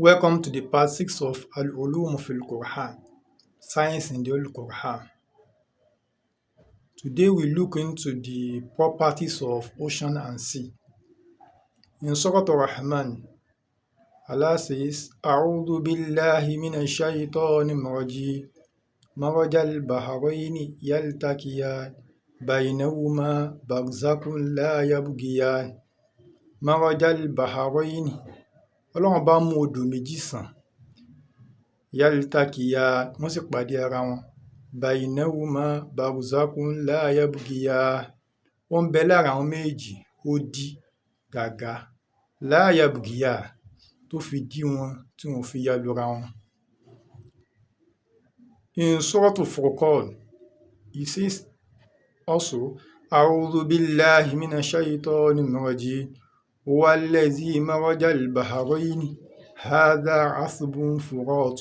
Welcome to the part 6 of Al-Ulum fil Quran, Science in the Holy Quran. Today we look into the properties of ocean and sea. In Surah Ar-Rahman, Allah says, أعوذ بالله من الشيطان الرجيم مرج البحرين يلتقيان بينهما برزخ لا يبغيان مرج البحرين Ọlọ́run bá mú odò méjì sàn yaltakiya wọ́n sì pàdé ara wọn bainahuma barzakun la yabghiya wọ́n ń bẹ lára àwọn méjì ó dí gàgá la yabghiya tó fi dí wọn tí wọn fi ya lura wọn. In Surah Furqan, it says also a'udhu billahi minash shaitanir rajim هو الذي مرج البحرين هذا عذب فرات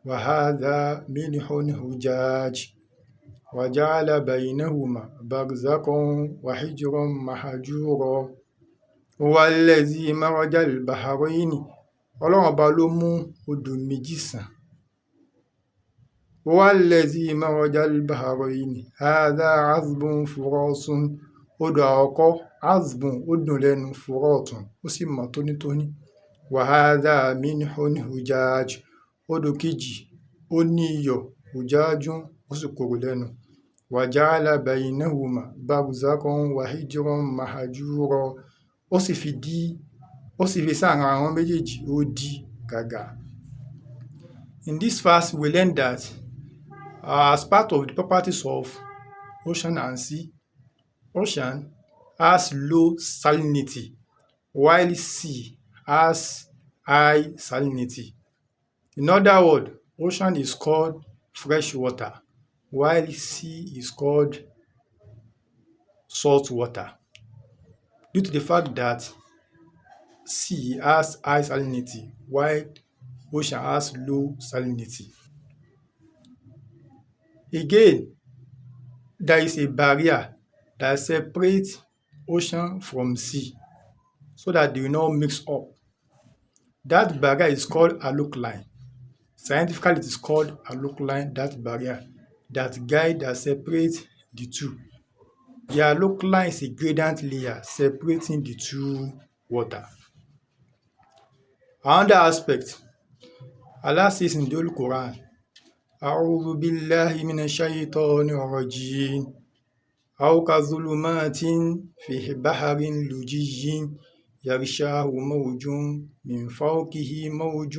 وهذا ملح أجاج وجعل بينهما برزخا وحجرا محجورا هو الذي مرج البحرين Ọlọ́run ọba ló mú odò méjì sàn هو الذي مرج البحرين هذا عذب فرات odò àkọ́kọ́ azbun ó dùn lẹ́nu fúrọ́ ọ̀tún ó sì mọ́ tónítóní wàhádà minhun hujaj odò kejì ó ní iyọ̀ hujájún ó sì korò lẹ́nu wàjáàlà bainahuma barzakhan wahijran mahjura ó sì fi sáàrin àwọn méjèèjì ó dí gàgà. In this verse we learn that as part of the properties of ocean and sea, ocean has low salinity while sea has high salinity. In other words, ocean is called fresh water while sea is called salt water, due to the fact that sea has high salinity while ocean has low salinity. Again, there is a barrier that separates ocean from sea so that they will not mix up. That barrier is called halocline. Scientifically, it is called halocline, that barrier, that guide that separates the two. The halocline is a gradient layer separating the two water. Another aspect, Allah says in the Holy Quran, أعوذ بالله من الشيطان الرجيم أو كظلمات في بحر لجي يغشاه موج من فوقه موج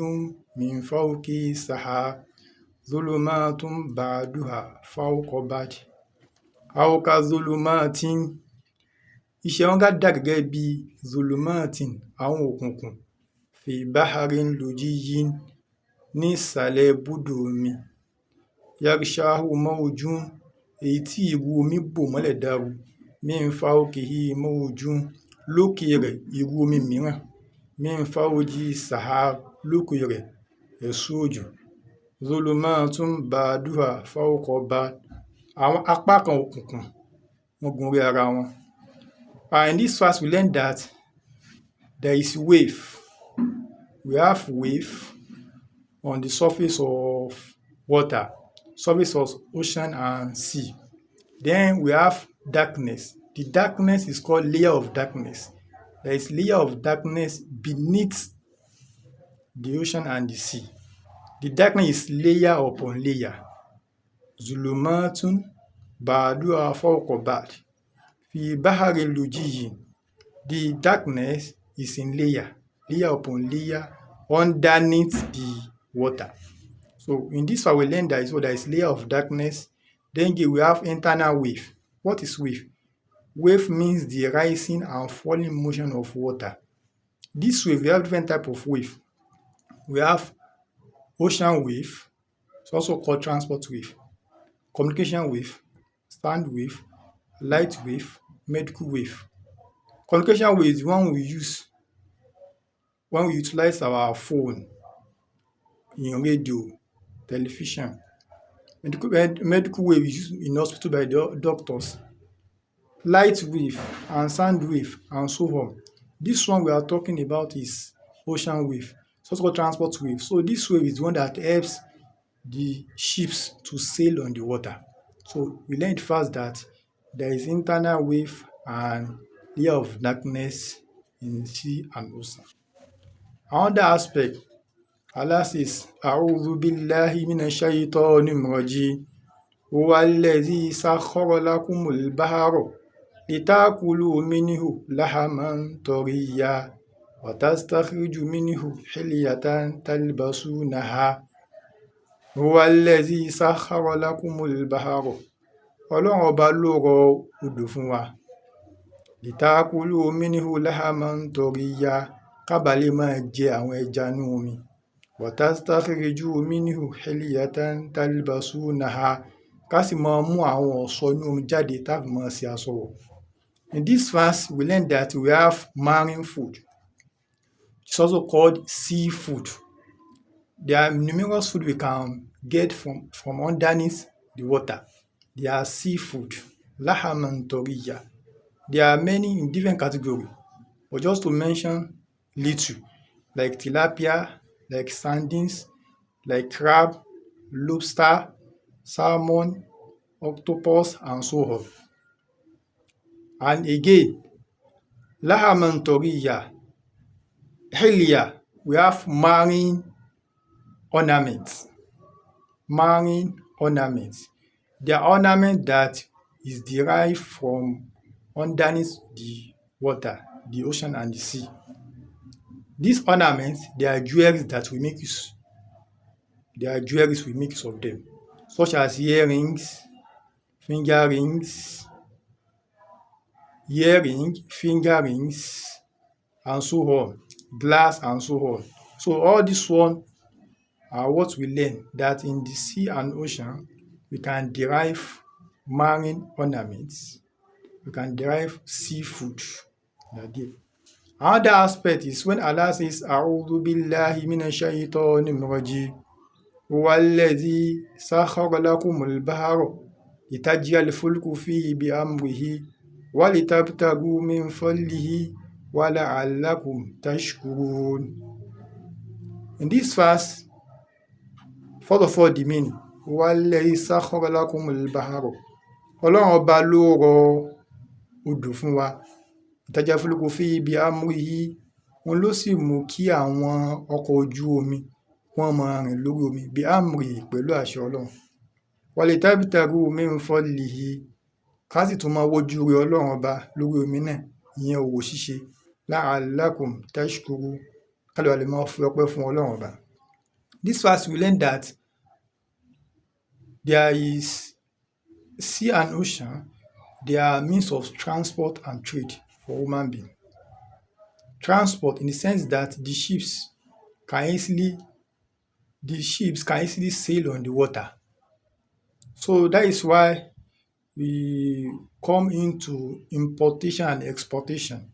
من فوقه سحاب ظلمات بعدها فوق بعد أو كظلمات iṣẹ́ wọn gá dà gẹ́gẹ́ bí zulumatin àwọn òkùnkùn fi baharin lujiyyin ní ìsàlẹ̀ búdò omi yaghshahu mawjun èyí tí ìrù omi bò mọ́lẹ̀ dáru min fawqihi mawjun lókè rẹ̀ ìrù omi mìíràn min fawqi sahab lókè rẹ̀ ẹ̀sùn òjò zulumatun ba'duha fawqa ba'd àwọn apá kan òkùnkùn wọ́n gun orí ara wọn. In this verse we learn that there is wave. We have wave on the surface of water, surface of ocean and sea. Then we have darkness. The darkness is called layer of darkness. There is layer of darkness beneath the ocean and the sea. The darkness is layer upon layer. Zulumatun ba'duha fawqa ba'd fi bahari lujiyyin. The darkness is in layer upon layer underneath the water. So in this one we learn that there is layer of darkness. Then we have internal wave. What is wave? Wave means the rising and falling motion of water. This wave, we have different type of wave. We have ocean wave, it's also called transport wave, communication wave, sound wave, light wave, medical wave. Communication wave is the one we use when we utilize our phone, in radio, television. Medical wave is used in hospital by the doctors. Light wave and sound wave and so on. This one we are talking about is ocean wave. It's also called transport wave. So this wave is the one that helps the ships to sail on the water. So we learned first that there is internal wave and layer of darkness in sea and ocean. Another aspect, Allah says, A'udhu billahi minash shaitanir rajim. Huwa alladhi sakhkhara lakumul bahra litakulu minhu lahaman tariyya wa tastakhriju minhu hilyatan talbasunaha. Huwa alladhi sakhkhara lakumul bahra. Ọlọ́run ọba ló rọ odò fún wa. Litakulu minhu lahaman tariyya, ká bàa lè máa jẹ àwọn ẹja inú omi. Wa tastakhriju minhu hilyatan talbasunaha, ká sì máa mú àwọn ọ̀ṣọ́ inú omi jáde tá a fi máa ṣe aṣọ wọ̀. In this verse, we learn that we have marine food. It's also called seafood. There are numerous food we can get from underneath the water. They are seafood, lahaman tariyya. There are many in different categories, but just to mention little, like tilapia, like sardines, like crab, lobster, salmon, octopus, and so on. And again, lahaman tariyya, hilya, we have marine ornaments. Marine ornaments. They are ornament that is derived from underneath the water, the ocean and the sea. These ornaments, they are jewelries that we make use. They are jewelries we make use of them, such as earrings, finger rings, and so on, glass and so on. So all this one are what we learn, that in the sea and ocean we can derive marine ornaments, we can derive seafood. Another aspect is when Allah says, A'udhu billahi minash shaitanir rajim. Huwa alladhi sakhkhara lakumul bahra litajriyal fulku fihi bi amrihi wa litabtaghu min fadlihi wa la'allakum tashkurun. In this verse, first of all, the meaning, Huwa alladhi sakhkhara lakumul bahra. Ọlọ́run ọba ló rọ odò fún wa. Litajriyal fulku fihi bi amrihi. Òun ló sì mú kí àwọn ọkọ̀ ojú omi wọ́n máa rìn lórí omi bí amrihi, pẹ̀lú àṣẹ Ọlọ́run. Wa litabtaghu min fadlihi, ká sì tún máa wojú rẹ Ọlọ́run ọba lórí omi náà, ìyẹn òwò ṣíṣe. La'allakum tashkurun, ká lè máa fi ọpẹ́ fún Ọlọ́run ọba. This verse we learn that there is sea and ocean, they are means of transport and trade for human being. Transport in the sense that the ships can easily sail on the water. So that is why we come into importation and exportation.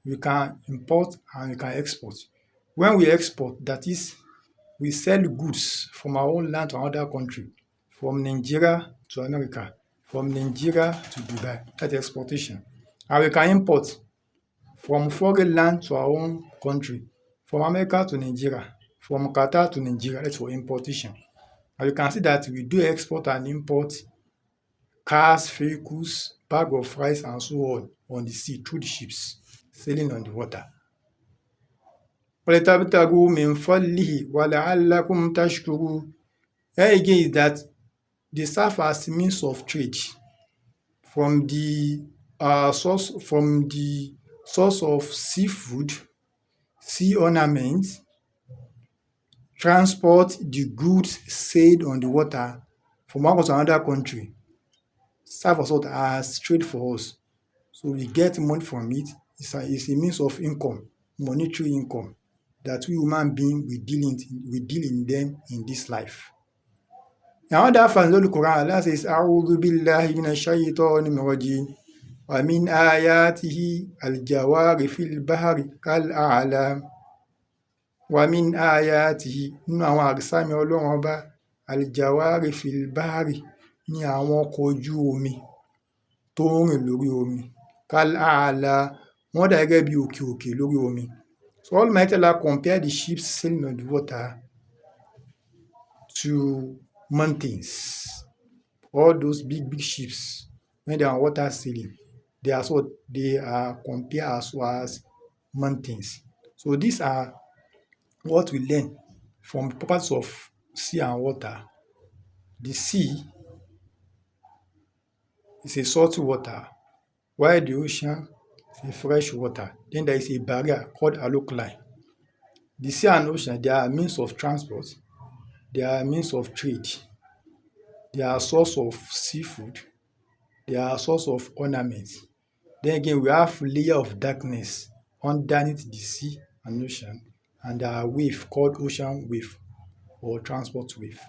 We can import and we can export. When we export, that is, we sell goods from our own land to another country, from Nigeria to America, from Nigeria to Dubai. That's exportation. And we can import from foreign land to our own country, from America to Nigeria, from Qatar to Nigeria. That's for importation. And you can see that we do export and import cars, vehicles, bag of rice, and so on the sea through the ships sailing on the water. وَلِتَبْتَغُوا مِنْ فَضْلِهِ وَلَعَلَّكُمْ تَشْكُرُونَ. Here again is that they serve as means of trade from the source of seafood, sea ornaments, transport the goods sailed on the water from one country to another country, serve as trade for us. So we get money from it. It's a means of income, monetary income, that we human beings we deal in them in this life. Now that from the Quran, Allah says, A'udhu billahi minash shaitanir rajim. Wa min ayatihi al-jawari fil bahri kal-a'lam. Wa min ayatihi, nínú àwọn àrísàmì Ọlọ́run ọba, al-jawari fil bahri, ní àwọn ọkọ̀ ojú omi tó ń rìn lórí omi. Kal-a'lam, wọ́n dà gẹ́gẹ́ bí òkè lórí omi. So Almighty Allah compared the ships sailing on the water to mountains. All those big ships, when they are on water sailing, they are compared as well as mountains. So these are what we learn from the properties of sea and water. The sea is a salty water, while the ocean is a fresh water. Then there is a barrier called alkali. The sea and ocean, they are means of transport, they are means of trade, they are source of seafood, they are source of ornaments. Then again, we have layer of darkness underneath the sea and ocean, and there are wave called ocean wave or transport wave.